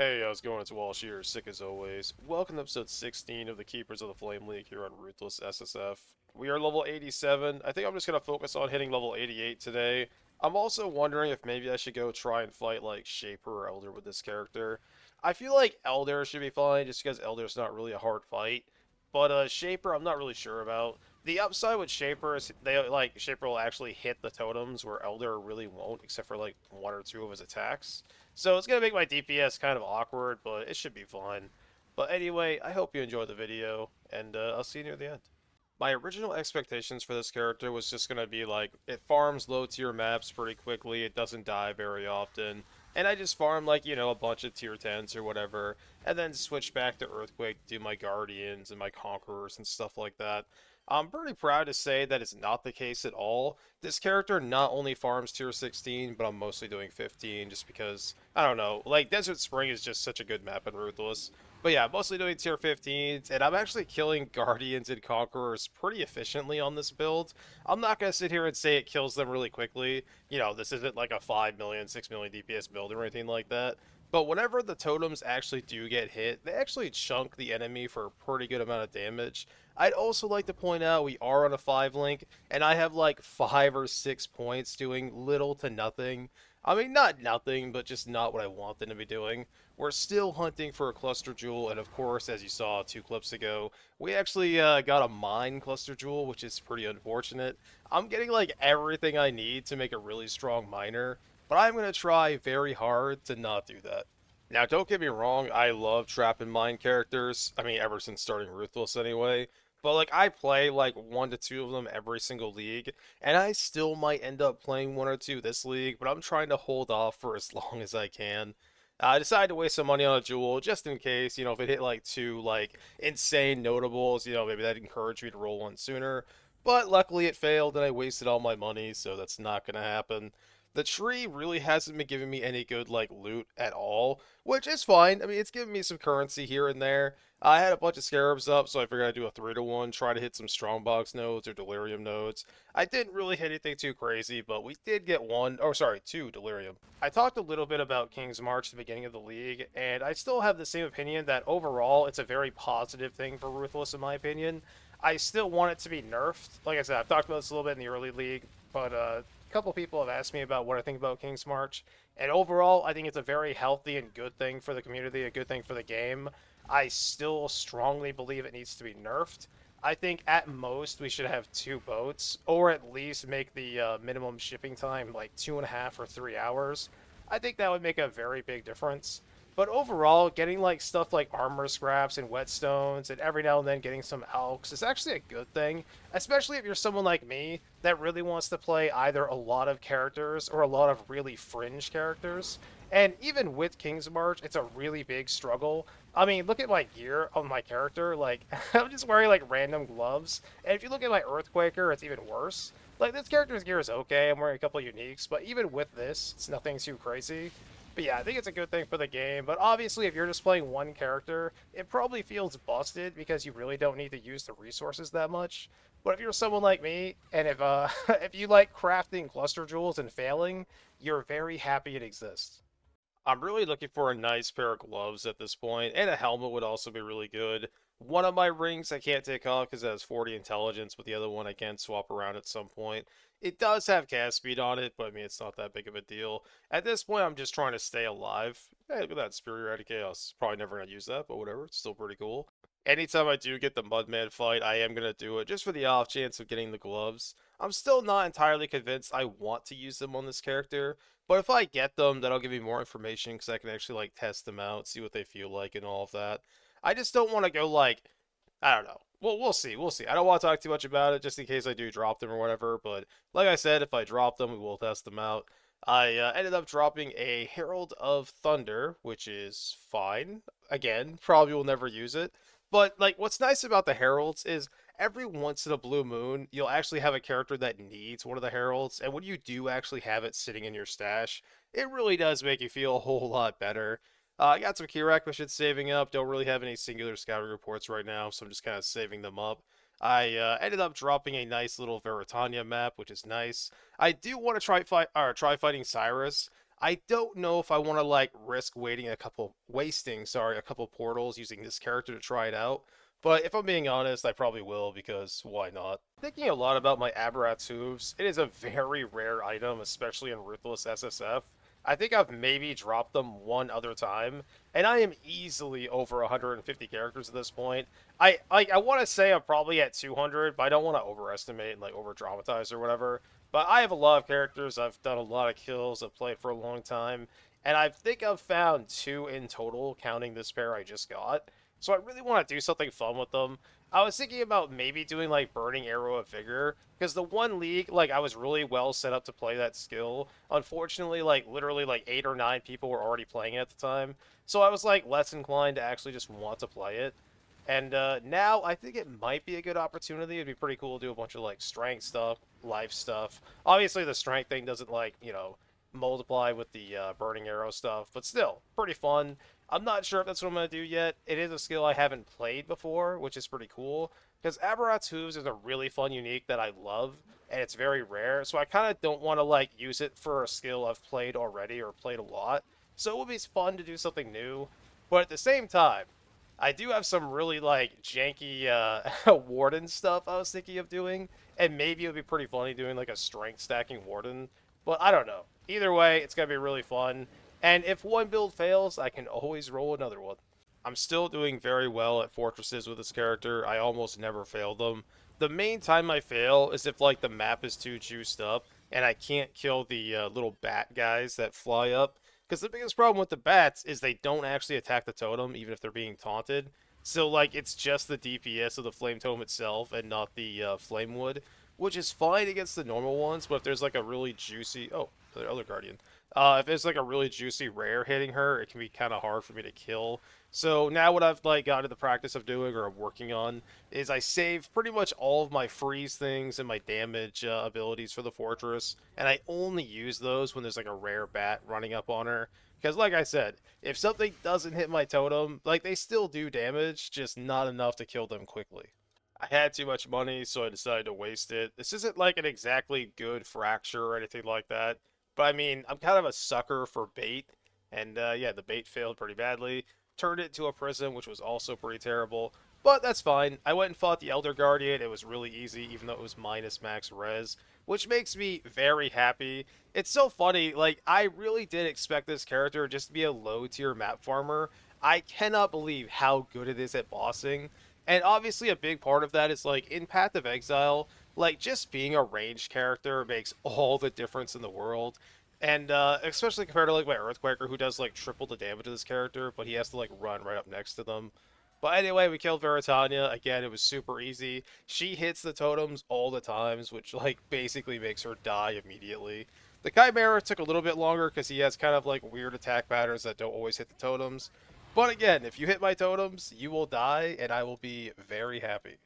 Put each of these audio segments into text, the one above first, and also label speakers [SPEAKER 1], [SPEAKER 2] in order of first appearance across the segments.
[SPEAKER 1] Hey, how's it going? It's Walsh here, sick as always. Welcome to episode 16 of the Keepers of the Flame League here on Ruthless SSF. We are level 87. I think I'm just going to focus on hitting level 88 today. I'm also wondering if maybe I should go try and fight like Shaper or Elder with this character. I feel like Elder should be fine just because Elder's not really a hard fight. But Shaper, I'm not really sure about. The upside with Shaper is Shaper will actually hit the totems where Elder really won't, except for like one or two of his attacks. So it's going to make my DPS kind of awkward, but it should be fine. But anyway, I hope you enjoyed the video, and I'll see you near the end. My original expectations for this character was just going to be like, it farms low tier maps pretty quickly, it doesn't die very often, and I just farm like, a bunch of tier 10s or whatever, and then switch back to Earthquake to do my Guardians and my Conquerors and stuff like that. I'm pretty proud to say that it's not the case at all. This character not only farms tier 16, but I'm mostly doing 15 just because, I don't know, like Desert Spring is just such a good map in Ruthless. But yeah, mostly doing tier 15s, and I'm actually killing Guardians and Conquerors pretty efficiently on this build. I'm not going to sit here and say it kills them really quickly. This isn't like a 5 million, 6 million DPS build or anything like that. But whenever the totems actually do get hit, they actually chunk the enemy for a pretty good amount of damage. I'd also like to point out we are on a 5 link, and I have like 5 or 6 points doing little to nothing. I mean, not nothing, but just not what I want them to be doing. We're still hunting for a cluster jewel, and of course, as you saw 2 clips ago, we actually got a mine cluster jewel, which is pretty unfortunate. I'm getting like everything I need to make a really strong miner, but I'm going to try very hard to not do that. Now, don't get me wrong, I love trap and mine characters. I mean, ever since starting Ruthless anyway. But, like, I play, like, 1 to 2 of them every single league, and I still might end up playing 1 or 2 this league, but I'm trying to hold off for as long as I can. I decided to waste some money on a jewel, just in case, if it hit, like, 2, like, insane notables, maybe that'd encourage me to roll one sooner. But luckily it failed, and I wasted all my money, so that's not gonna happen. The tree really hasn't been giving me any good, like, loot at all, which is fine. I mean, it's giving me some currency here and there. I had a bunch of scarabs up, so I figured I'd do a 3-to-1, try to hit some strongbox nodes or delirium nodes. I didn't really hit anything too crazy, but we did get one, oh sorry, 2 delirium. I talked a little bit about King's March at the beginning of the league, and I still have the same opinion that overall it's a very positive thing for Ruthless in my opinion. I still want it to be nerfed. Like I said, I've talked about this a little bit in the early league, but a couple people have asked me about what I think about King's March. And overall, I think it's a very healthy and good thing for the community, a good thing for the game. I still strongly believe it needs to be nerfed. I think at most we should have 2 boats, or at least make the minimum shipping time like 2.5 or 3 hours. I think that would make a very big difference. But overall, getting like stuff like armor scraps and whetstones, and every now and then getting some elks is actually a good thing, especially if you're someone like me that really wants to play either a lot of characters or a lot of really fringe characters. And even with King's March, it's a really big struggle. I mean, look at my gear on my character. Like, I'm just wearing like random gloves. And if you look at my Earthquaker, it's even worse. Like, this character's gear is okay. I'm wearing a couple uniques, but even with this, it's nothing too crazy. But yeah, I think it's a good thing for the game. But obviously, if you're just playing one character, it probably feels busted because you really don't need to use the resources that much. But if you're someone like me, and if if you like crafting cluster jewels and failing, you're very happy it exists. I'm really looking for a nice pair of gloves at this point, and a helmet would also be really good. One of my rings I can't take off because it has 40 intelligence, but the other one I can swap around at some point. It does have cast speed on it, but I mean, it's not that big of a deal. At this point, I'm just trying to stay alive. Hey, look at that, Superiority Chaos. Probably never going to use that, but whatever, it's still pretty cool. Anytime I do get the Mudman fight, I am going to do it, just for the off chance of getting the gloves. I'm still not entirely convinced I want to use them on this character, but if I get them, that'll give me more information because I can actually like test them out, see what they feel like, and all of that. I just don't want to go like, I don't know. Well, we'll see. We'll see. I don't want to talk too much about it just in case I do drop them or whatever. But like I said, if I drop them, we will test them out. I ended up dropping a Herald of Thunder, which is fine. Again, probably will never use it. But like, what's nice about the Heralds is every once in a blue moon, you'll actually have a character that needs one of the Heralds, and when you do actually have it sitting in your stash, it really does make you feel a whole lot better. I got some key requisites saving up. Don't really have any singular scouting reports right now, so I'm just kind of saving them up. I ended up dropping a nice little Veritania map, which is nice. I do want to try fighting Cyrus. I don't know if I want to like risk wasting a couple portals using this character to try it out. But if I'm being honest, I probably will because why not? Thinking a lot about my Aberrat's hooves, it is a very rare item, especially in Ruthless SSF. I think I've maybe dropped them one other time, and I am easily over 150 characters at this point. I want to say I'm probably at 200, but I don't want to overestimate and like over dramatize or whatever. But I have a lot of characters. I've done a lot of kills. I've played for a long time, and I think I've found two in total, counting this pair I just got. So I really want to do something fun with them. I was thinking about maybe doing like Burning Arrow of Vigor, because the one league, like I was really well set up to play that skill. Unfortunately, like literally like 8 or 9 people were already playing it at the time, so I was like less inclined to actually just want to play it. And now I think it might be a good opportunity. It'd be pretty cool to do a bunch of like strength stuff, life stuff. Obviously, the strength thing doesn't like multiply with the burning arrow stuff, but still pretty fun. I'm not sure if that's what I'm gonna do yet. It is a skill I haven't played before, which is pretty cool. Because Aberrat's Hooves is a really fun unique that I love, and it's very rare. So I kind of don't want to like use it for a skill I've played already or played a lot. So it would be fun to do something new, but at the same time. I do have some really like janky warden stuff I was thinking of doing, and maybe it would be pretty funny doing like a strength stacking warden, but I don't know. Either way, it's gonna be really fun, and if one build fails, I can always roll another one. I'm still doing very well at fortresses with this character. I almost never fail them. The main time I fail is if like the map is too juiced up and I can't kill the little bat guys that fly up. Because the biggest problem with the bats is they don't actually attack the totem even if they're being taunted. So like it's just the DPS of the flame totem itself and not the flame wood, which is fine against the normal ones. But if there's like a really juicy the other guardian, if there's like a really juicy rare hitting her, it can be kind of hard for me to kill. So now what I've like got into the practice of doing or I'm working on is I save pretty much all of my freeze things and my damage abilities for the fortress, and I only use those when there's like a rare bat running up on her. Because like I said, if something doesn't hit my totem, like they still do damage, just not enough to kill them quickly. I had too much money, so I decided to waste it. This isn't like an exactly good fracture or anything like that, but I mean, I'm kind of a sucker for bait, and yeah, the bait failed pretty badly. Turned it into a prism, which was also pretty terrible, but that's fine. I went and fought the Elder Guardian. It was really easy, even though it was minus max res, which makes me very happy. It's so funny, like, I really did expect this character just to be a low tier map farmer. I cannot believe how good it is at bossing. And obviously, a big part of that is like in Path of Exile, like just being a ranged character makes all the difference in the world. And especially compared to like my Earthquaker, who does like triple the damage to this character, but he has to like run right up next to them. But anyway, we killed Veritania. Again, it was super easy. She hits the totems all the times, which like basically makes her die immediately. The Chimera took a little bit longer because he has kind of like weird attack patterns that don't always hit the totems. But again, if you hit my totems, you will die, and I will be very happy.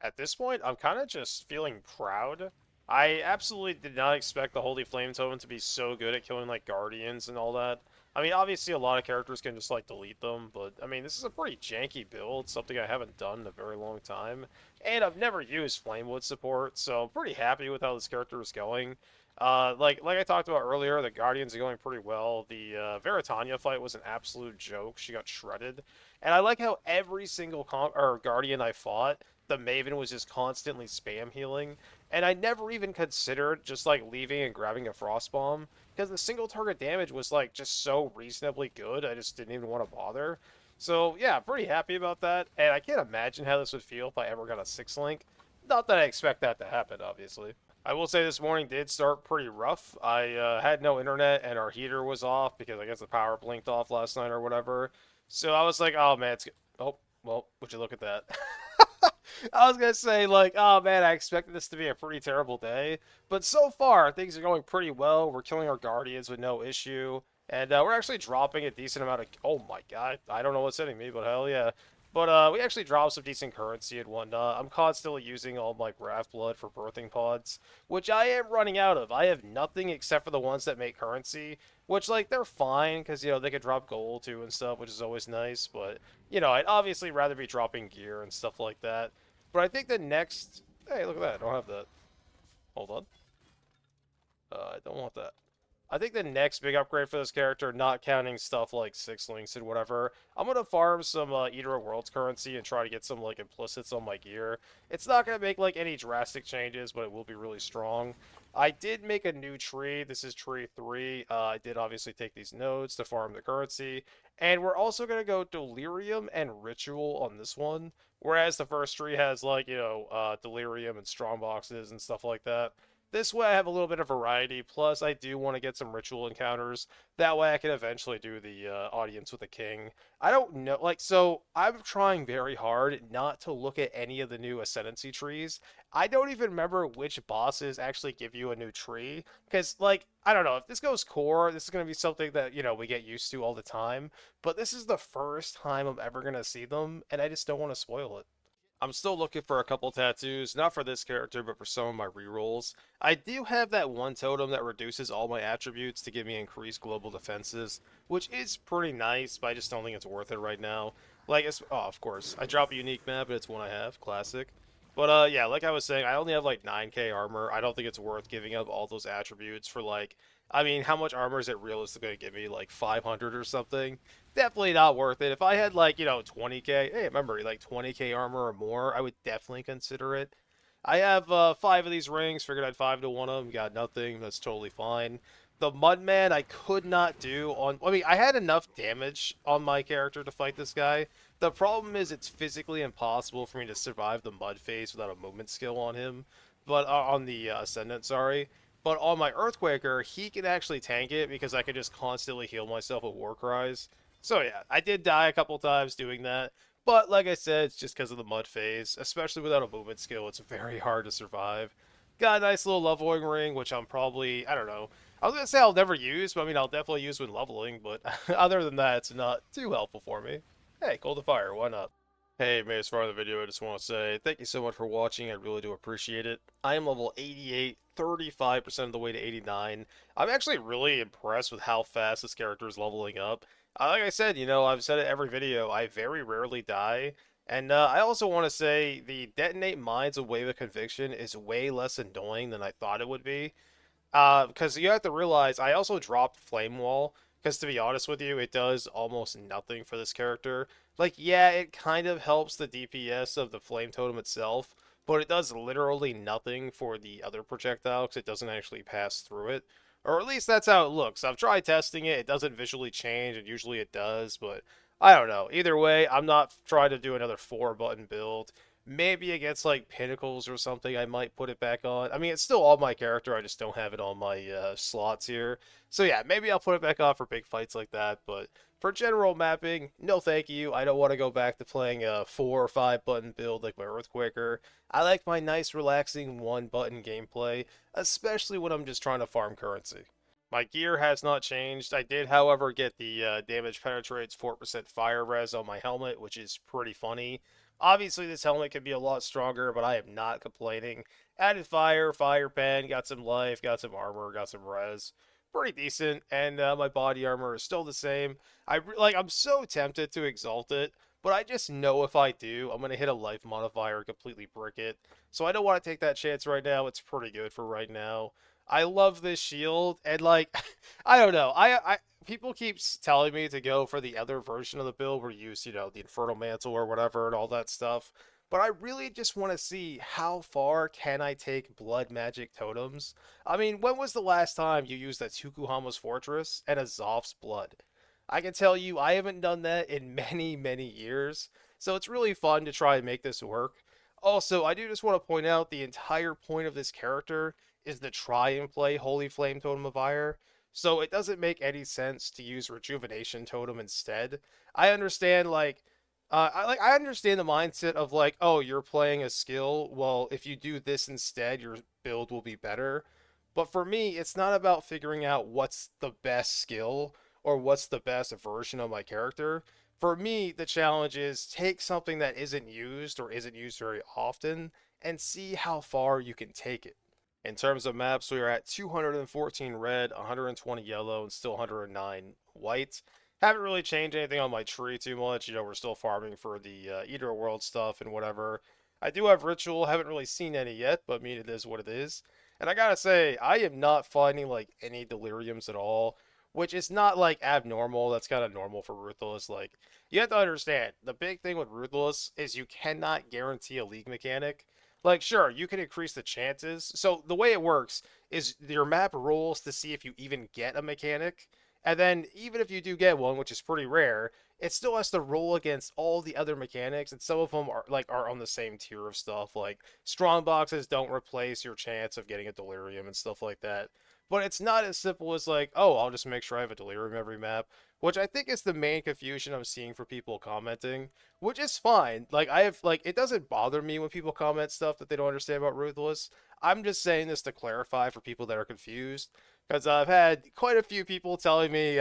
[SPEAKER 1] At this point, I'm kind of just feeling proud. I absolutely did not expect the Holy Flame Totem to be so good at killing, like, Guardians and all that. I mean, obviously a lot of characters can just, like, delete them, but, I mean, this is a pretty janky build, something I haven't done in a very long time. And I've never used Flamewood support, so I'm pretty happy with how this character is going. Like I talked about earlier, the Guardians are going pretty well. The Veritania fight was an absolute joke. She got shredded. And I like how every single Guardian I fought, the Maven was just constantly spam healing, and I never even considered just like leaving and grabbing a Frost Bomb because the single target damage was like just so reasonably good. I just didn't even want to bother. So yeah, pretty happy about that, and I can't imagine how this would feel if I ever got a 6 link. Not that I expect that to happen, obviously. I will say this morning did start pretty rough. I had no internet and our heater was off because I guess the power blinked off last night or whatever. So I was like, oh man, oh, well, would you look at that? I was gonna say, like, oh man, I expected this to be a pretty terrible day, but so far things are going pretty well. We're killing our guardians with no issue, and we're actually dropping a decent amount of. Oh my god, I don't know what's hitting me, but hell yeah. But we actually dropped some decent currency and whatnot. I'm constantly using all my Wrath Blood for birthing pods, which I am running out of. I have nothing except for the ones that make currency, which, like, they're fine, because, you know, they could drop gold, too, and stuff, which is always nice, but, you know, I'd obviously rather be dropping gear and stuff like that. But I think the next... Hey, look at that, I don't have that. Hold on. I don't want that. I think the next big upgrade for this character, not counting stuff like Six Links and whatever, I'm gonna farm some Eater of Worlds currency and try to get some like implicits on my gear. It's not gonna make like any drastic changes, but it will be really strong. I did make a new tree. This is tree 3. I did obviously take these nodes to farm the currency. And we're also gonna go Delirium and Ritual on this one. Whereas the first tree has like, Delirium and strong boxes and stuff like that. This way I have a little bit of variety, plus I do want to get some ritual encounters. That way I can eventually do the audience with the king. I don't know, like, so I'm trying very hard not to look at any of the new ascendancy trees. I don't even remember which bosses actually give you a new tree, because, like, I don't know, if this goes core, this is going to be something that, we get used to all the time, but this is the first time I'm ever going to see them, and I just don't want to spoil it. I'm still looking for a couple tattoos, not for this character, but for some of my rerolls. I do have that one totem that reduces all my attributes to give me increased global defenses, which is pretty nice, but I just don't think it's worth it right now. Like, of course, I drop a unique map, but it's one I have, classic. But, yeah, like I was saying, I only have, like, 9k armor. I don't think it's worth giving up all those attributes for, like, I mean, how much armor is it realistically going to give me? Like, 500 or something? Definitely not worth it. If I had like, 20k, hey, remember, like 20k armor or more, I would definitely consider it. I have 5 of these rings, figured I'd 5 to one of them, got nothing, that's totally fine. The Mudman I could not do on, I mean, I had enough damage on my character to fight this guy. The problem is it's physically impossible for me to survive the Mud phase without a movement skill on him, but on the Ascendant, sorry. But on my Earthquaker, he can actually tank it because I can just constantly heal myself with War Cries. So yeah, I did die a couple times doing that, but like I said, it's just because of the mud phase. Especially without a movement skill, it's very hard to survive. Got a nice little leveling ring, which I'm probably, I don't know. I was gonna say I'll never use, but I mean I'll definitely use when leveling. But other than that, it's not too helpful for me. Hey, Cold to Fire, why not? Hey, made as far as the video, I just want to say thank you so much for watching. I really do appreciate it. I am level 88, 35% of the way to 89. I'm actually really impressed with how fast this character is leveling up. Like I said, I've said it every video, I very rarely die. And I also want to say the Detonate Mines of Wave of Conviction is way less annoying than I thought it would be. Because you have to realize, I also dropped Flame Wall, because to be honest with you, it does almost nothing for this character. Like, yeah, it kind of helps the DPS of the Flame Totem itself, but it does literally nothing for the other projectile, because it doesn't actually pass through it. Or at least that's how it looks. I've tried testing it, it doesn't visually change, and usually it does, but I don't know. Either way, I'm not trying to do another 4-button build. Maybe against like Pinnacles or something, I might put it back on. I mean, it's still on my character, I just don't have it on my slots here. So yeah, maybe I'll put it back on for big fights like that, but for general mapping, no thank you. I don't want to go back to playing a 4 or 5 button build like my Earthquaker. I like my nice, relaxing 1 button gameplay, especially when I'm just trying to farm currency. My gear has not changed. I did, however, get the damage penetrates 4% fire res on my helmet, which is pretty funny. Obviously, this helmet could be a lot stronger, but I am not complaining. Added fire, fire pen, got some life, got some armor, got some res. Pretty decent, and my body armor is still the same. I'm so tempted to exalt it, but I just know if I do, I'm gonna hit a life modifier and completely brick it. So I don't want to take that chance right now. It's pretty good for right now. I love this shield, and like, I don't know. People keep telling me to go for the other version of the build where you use, the Infernal Mantle or whatever and all that stuff. But I really just want to see how far can I take blood magic totems. I mean, when was the last time you used a Tukuhama's Fortress and a Zoph's Blood? I can tell you I haven't done that in many, many years. So it's really fun to try and make this work. Also, I do just want to point out the entire point of this character is the try and play Holy Flame Totem of Ire. So it doesn't make any sense to use Rejuvenation Totem instead. I understand I understand the mindset of like, oh, you're playing a skill. Well, if you do this instead, your build will be better. But for me, it's not about figuring out what's the best skill or what's the best version of my character. For me, the challenge is take something that isn't used or isn't used very often and see how far you can take it. In terms of maps, we are at 214 red, 120 yellow, and still 109 white. Haven't really changed anything on my tree too much. We're still farming for the Eater World stuff and whatever. I do have Ritual. Haven't really seen any yet, but I mean, it is what it is. And I gotta say, I am not finding like any deliriums at all, which is not like abnormal. That's kind of normal for Ruthless. Like, you have to understand, the big thing with Ruthless is you cannot guarantee a league mechanic. Like, sure, you can increase the chances. So the way it works is your map rolls to see if you even get a mechanic. And then even if you do get one, which is pretty rare, it still has to roll against all the other mechanics, and some of them are on the same tier of stuff. Like strong boxes don't replace your chance of getting a delirium and stuff like that. But it's not as simple as like, oh, I'll just make sure I have a delirium every map, which I think is the main confusion I'm seeing for people commenting, which is fine. Like I have like it doesn't bother me when people comment stuff that they don't understand about Ruthless. I'm just saying this to clarify for people that are confused. Because I've had quite a few people telling me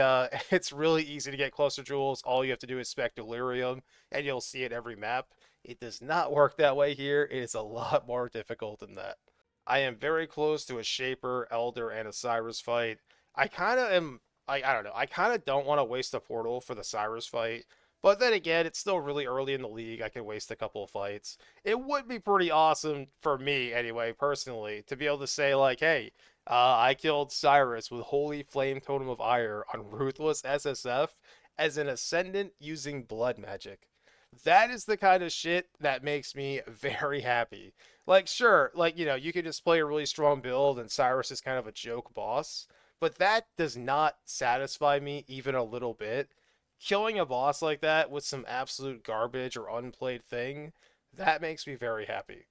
[SPEAKER 1] it's really easy to get cluster jewels. All you have to do is spec Delirium, and you'll see it every map. It does not work that way here. It is a lot more difficult than that. I am very close to a Shaper, Elder, and a Cyrus fight. I kind of am. I don't know. I kind of don't want to waste a portal for the Cyrus fight. But then again, it's still really early in the league. I can waste a couple of fights. It would be pretty awesome for me, anyway, personally, to be able to say, like, hey, I killed Cyrus with Holy Flame Totem of Ire on Ruthless SSF as an Ascendant using blood magic. That is the kind of shit that makes me very happy. Like, sure, like, you could just play a really strong build and Cyrus is kind of a joke boss, but that does not satisfy me even a little bit. Killing a boss like that with some absolute garbage or unplayed thing, that makes me very happy.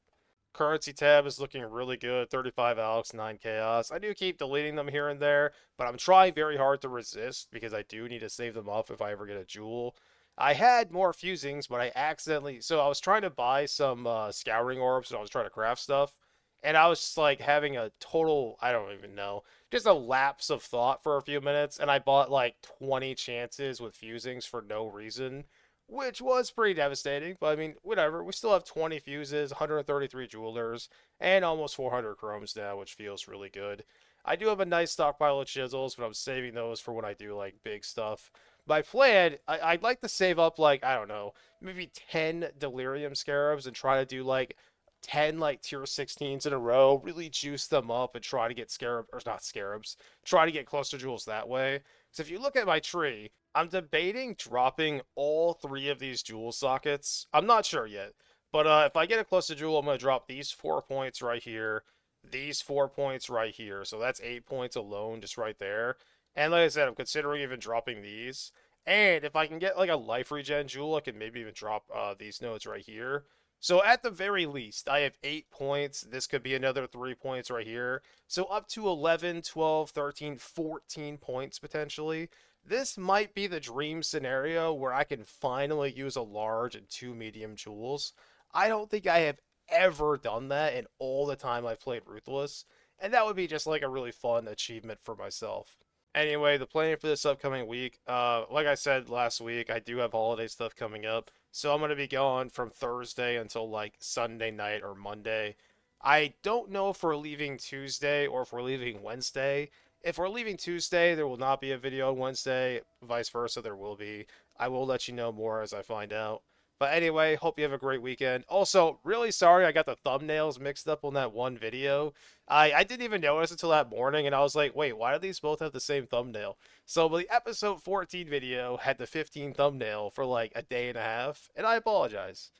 [SPEAKER 1] Currency tab is looking really good. 35 Alex, 9 Chaos. I do keep deleting them here and there, but I'm trying very hard to resist because I do need to save them up if I ever get a jewel. I had more fusings, but I accidentally. So I was trying to buy some scouring orbs and I was trying to craft stuff. And I was just like having a total, I don't even know, just a lapse of thought for a few minutes. And I bought like 20 chances with fusings for no reason, which was pretty devastating. But I mean, whatever. We still have 20 fuses, 133 jewelers, and almost 400 chromes now, which feels really good. I do have a nice stockpile of chisels, but I'm saving those for when I do like big stuff. My plan, I'd like to save up like, I don't know, maybe 10 delirium scarabs and try to do like 10 like tier 16s in a row, really juice them up and try to get scarab or not scarabs, try to get cluster jewels that way. So if you look at my tree, I'm debating dropping all three of these jewel sockets. I'm not sure yet, but if I get a cluster jewel, I'm gonna drop these 4 points right here, these 4 points right here. So that's 8 points alone, just right there. And like I said, I'm considering even dropping these. And if I can get like a life regen jewel, I can maybe even drop these nodes right here. So at the very least, I have 8 points. This could be another 3 points right here. So up to 11, 12, 13, 14 points potentially. This might be the dream scenario where I can finally use a large and two medium jewels. I don't think I have ever done that in all the time I've played Ruthless. And that would be just like a really fun achievement for myself. Anyway, the plan for this upcoming week, like I said last week, I do have holiday stuff coming up. So I'm going to be gone from Thursday until like Sunday night or Monday. I don't know if we're leaving Tuesday or if we're leaving Wednesday. If we're leaving Tuesday, there will not be a video on Wednesday. Vice versa, there will be. I will let you know more as I find out. But anyway, hope you have a great weekend. Also, really sorry I got the thumbnails mixed up on that one video. I didn't even notice until that morning, and I was like, wait, why do these both have the same thumbnail? So the episode 14 video had the 15 thumbnail for like a day and a half, and I apologize.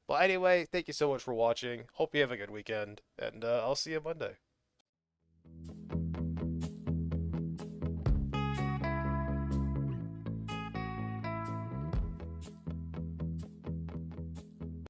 [SPEAKER 1] But anyway, thank you so much for watching. Hope you have a good weekend, and I'll see you Monday.